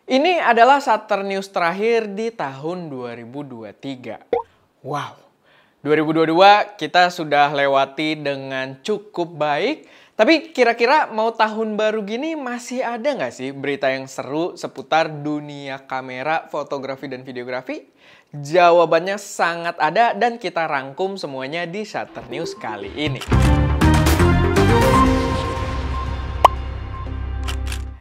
Ini adalah Shutter News terakhir di tahun 2023. Wow, 2022 kita sudah lewati dengan cukup baik. Tapi kira-kira mau tahun baru gini masih ada nggak sih berita yang seru seputar dunia kamera, fotografi, dan videografi? Jawabannya sangat ada dan kita rangkum semuanya di Shutter News kali ini.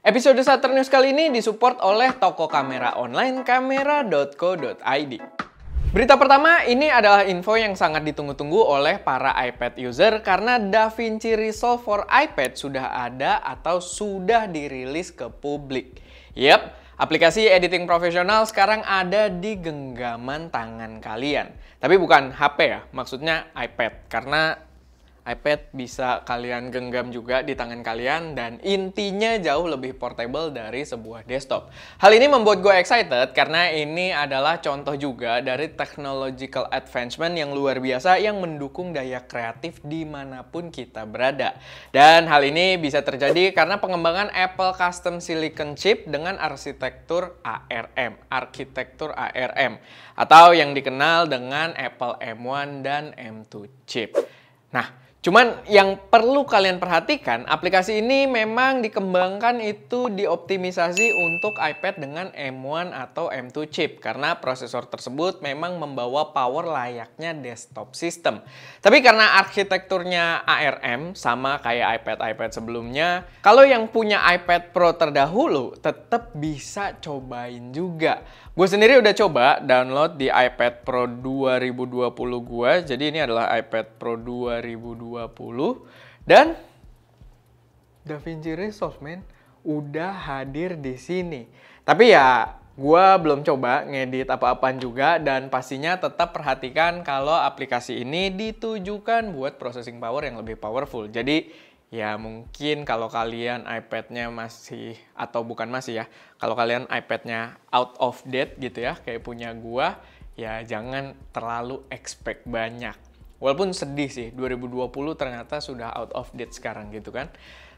Episode Shutter News kali ini disupport oleh toko kamera online kamera.co.id. Berita pertama ini adalah info yang sangat ditunggu-tunggu oleh para iPad user karena DaVinci Resolve for iPad sudah ada atau sudah dirilis ke publik. Yap, aplikasi editing profesional sekarang ada di genggaman tangan kalian. Tapi bukan HP ya, maksudnya iPad. Karena iPad bisa kalian genggam juga di tangan kalian dan intinya jauh lebih portable dari sebuah desktop. Hal ini membuat gue excited karena ini adalah contoh juga dari technological advancement yang luar biasa yang mendukung daya kreatif dimanapun kita berada. Dan hal ini bisa terjadi karena pengembangan Apple Custom Silicon Chip dengan arsitektur ARM, atau yang dikenal dengan Apple M1 dan M2 chip. Nah, cuman yang perlu kalian perhatikan, aplikasi ini memang dikembangkan itu dioptimisasi untuk iPad dengan M1 atau M2 chip karena prosesor tersebut memang membawa power layaknya desktop system. Tapi karena arsitekturnya ARM sama kayak iPad sebelumnya, kalau yang punya iPad Pro terdahulu tetap bisa cobain juga. Gue sendiri udah coba download di iPad Pro 2020 gue. Jadi ini adalah iPad Pro 2020 dan DaVinci Resolve udah hadir di sini. Tapi ya gue belum coba ngedit apa-apaan juga dan pastinya tetap perhatikan kalau aplikasi ini ditujukan buat processing power yang lebih powerful. Jadi ya mungkin kalau kalian iPad-nya masih, atau bukan masih ya, kalau kalian iPad-nya out of date gitu ya, kayak punya gua, ya jangan terlalu expect banyak. Walaupun sedih sih, 2020 ternyata sudah out of date sekarang gitu kan.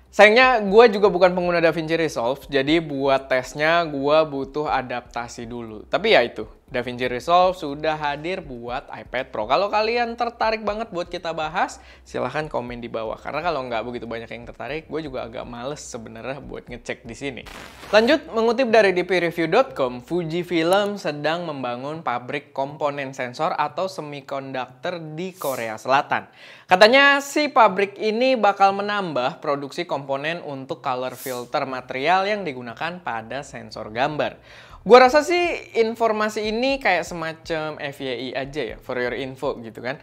Sayangnya gue juga bukan pengguna DaVinci Resolve, jadi buat tesnya gue butuh adaptasi dulu. Tapi ya itu, DaVinci Resolve sudah hadir buat iPad Pro. Kalau kalian tertarik banget buat kita bahas, silahkan komen di bawah. Karena kalau nggak begitu banyak yang tertarik, gue juga agak males sebenarnya buat ngecek di sini. Lanjut, mengutip dari dpreview.com, Fujifilm sedang membangun pabrik komponen sensor atau semiconductor di Korea Selatan. Katanya si pabrik ini bakal menambah produksi komponen untuk color filter material yang digunakan pada sensor gambar. Gua rasa sih informasi ini kayak semacam FYI aja ya, for your info gitu kan.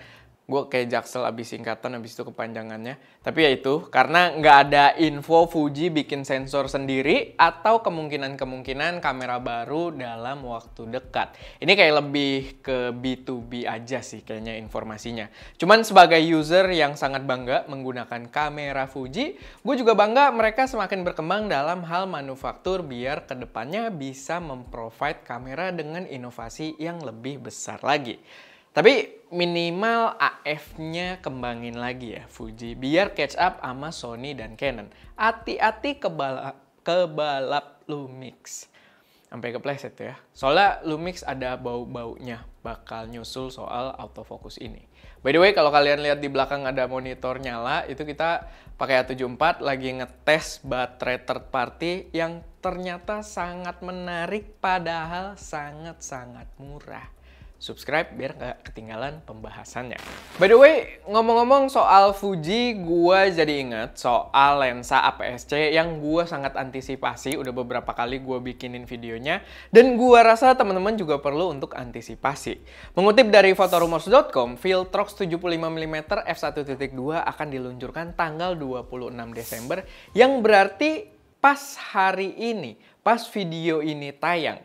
Gue kayak Jaksel abis singkatan, abis itu kepanjangannya. Tapi ya itu, karena nggak ada info Fuji bikin sensor sendiri atau kemungkinan-kemungkinan kamera baru dalam waktu dekat. Ini kayak lebih ke B2B aja sih kayaknya informasinya. Cuman sebagai user yang sangat bangga menggunakan kamera Fuji, gue juga bangga mereka semakin berkembang dalam hal manufaktur biar kedepannya bisa memprovide kamera dengan inovasi yang lebih besar lagi. Tapi minimal AF-nya kembangin lagi ya Fuji biar catch up sama Sony dan Canon. Hati-hati kebalap Lumix. Sampai kepleset ya. Soalnya Lumix ada bau-baunya bakal nyusul soal autofocus ini. By the way, kalau kalian lihat di belakang ada monitor nyala, itu kita pakai A74 lagi ngetes baterai third party yang ternyata sangat menarik padahal sangat-sangat murah. Subscribe biar nggak ketinggalan pembahasannya. By the way, ngomong-ngomong soal Fuji, gue jadi inget soal lensa APS-C yang gue sangat antisipasi. Udah beberapa kali gue bikinin videonya. Dan gue rasa teman-teman juga perlu untuk antisipasi. Mengutip dari fotorumors.com, Viltrox 75mm f1.2 akan diluncurkan tanggal 26 Desember. Yang berarti pas hari ini, pas video ini tayang.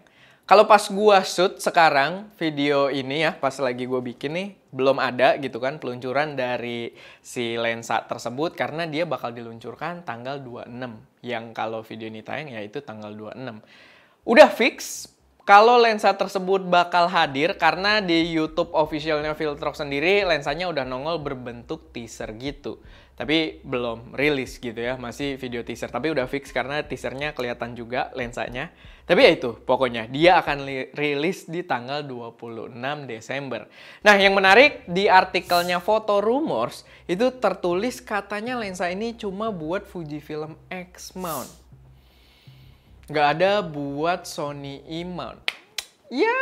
Kalau pas gua shoot sekarang video ini ya, pas lagi gua bikin nih, belum ada gitu kan peluncuran dari si lensa tersebut karena dia bakal diluncurkan tanggal 26. Yang kalau video ini tayang ya itu tanggal 26. Udah fix kalau lensa tersebut bakal hadir karena di YouTube officialnya Viltrox sendiri lensanya udah nongol berbentuk teaser gitu. Tapi belum rilis gitu ya, masih video teaser. Tapi udah fix karena teasernya kelihatan juga lensanya. Tapi ya itu, pokoknya dia akan rilis di tanggal 26 Desember. Nah, yang menarik di artikelnya Photo Rumors itu tertulis katanya lensa ini cuma buat Fujifilm X mount. Nggak ada buat Sony E mount. Ya,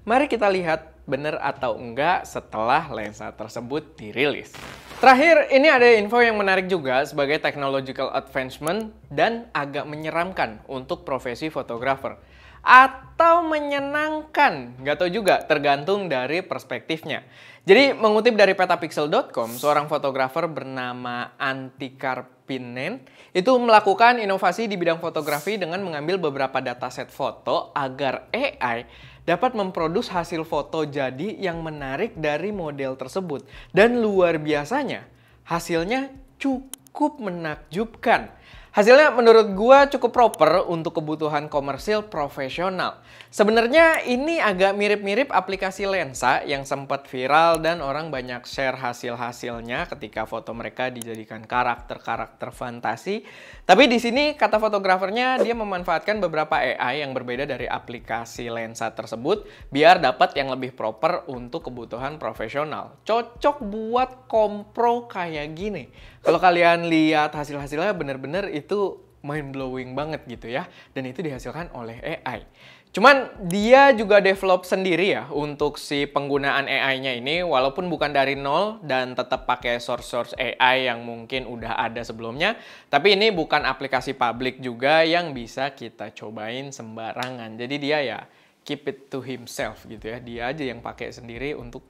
mari kita lihat bener atau enggak setelah lensa tersebut dirilis. Terakhir, ini ada info yang menarik juga sebagai technological advancement dan agak menyeramkan untuk profesi fotografer. Atau menyenangkan, nggak tahu juga, tergantung dari perspektifnya. Jadi, mengutip dari petapixel.com, seorang fotografer bernama Antti Karppinen itu melakukan inovasi di bidang fotografi dengan mengambil beberapa dataset foto agar AI dapat memproduksi hasil foto jadi yang menarik dari model tersebut. Dan luar biasanya, hasilnya cukup menakjubkan. Hasilnya menurut gua cukup proper untuk kebutuhan komersil profesional. Sebenarnya ini agak mirip-mirip aplikasi lensa yang sempat viral dan orang banyak share hasil-hasilnya ketika foto mereka dijadikan karakter-karakter fantasi. Tapi di sini kata fotografernya dia memanfaatkan beberapa AI yang berbeda dari aplikasi lensa tersebut biar dapat yang lebih proper untuk kebutuhan profesional. Cocok buat kompro kayak gini. Kalau kalian lihat hasil-hasilnya bener-bener itu mind blowing banget gitu ya. Dan itu dihasilkan oleh AI. Cuman dia juga develop sendiri ya untuk si penggunaan AI-nya ini. Walaupun bukan dari nol dan tetap pakai source AI yang mungkin udah ada sebelumnya. Tapi ini bukan aplikasi publik juga yang bisa kita cobain sembarangan. Jadi dia ya keep it to himself gitu ya. Dia aja yang pakai sendiri untuk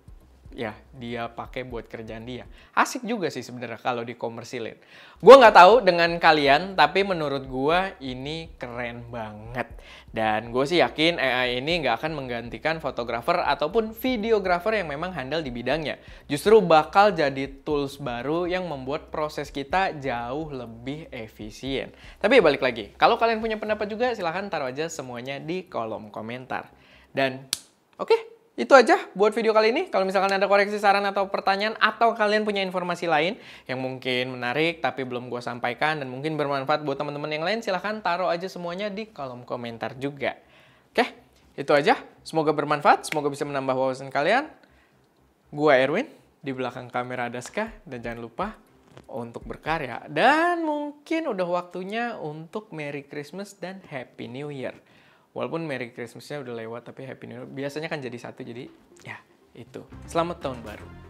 ya dia pakai buat kerjaan dia. Asik juga sih sebenarnya kalau dikomersilin. Gue nggak tahu dengan kalian, tapi menurut gue ini keren banget. Dan gue sih yakin AI ini nggak akan menggantikan fotografer ataupun videografer yang memang handal di bidangnya. Justru bakal jadi tools baru yang membuat proses kita jauh lebih efisien. Tapi balik lagi, kalau kalian punya pendapat juga silahkan taruh aja semuanya di kolom komentar. Dan oke. Itu aja buat video kali ini. Kalau misalkan ada koreksi, saran, atau pertanyaan, atau kalian punya informasi lain yang mungkin menarik tapi belum gue sampaikan dan mungkin bermanfaat buat teman-teman yang lain, silahkan taruh aja semuanya di kolom komentar juga. Oke, itu aja. Semoga bermanfaat, semoga bisa menambah wawasan kalian. Gua Erwin, di belakang kamera Adaska, dan jangan lupa untuk berkarya. Dan mungkin udah waktunya untuk Merry Christmas dan Happy New Year. Walaupun Merry Christmas-nya udah lewat, tapi Happy New Year biasanya kan jadi satu, jadi ya itu. Selamat Tahun Baru.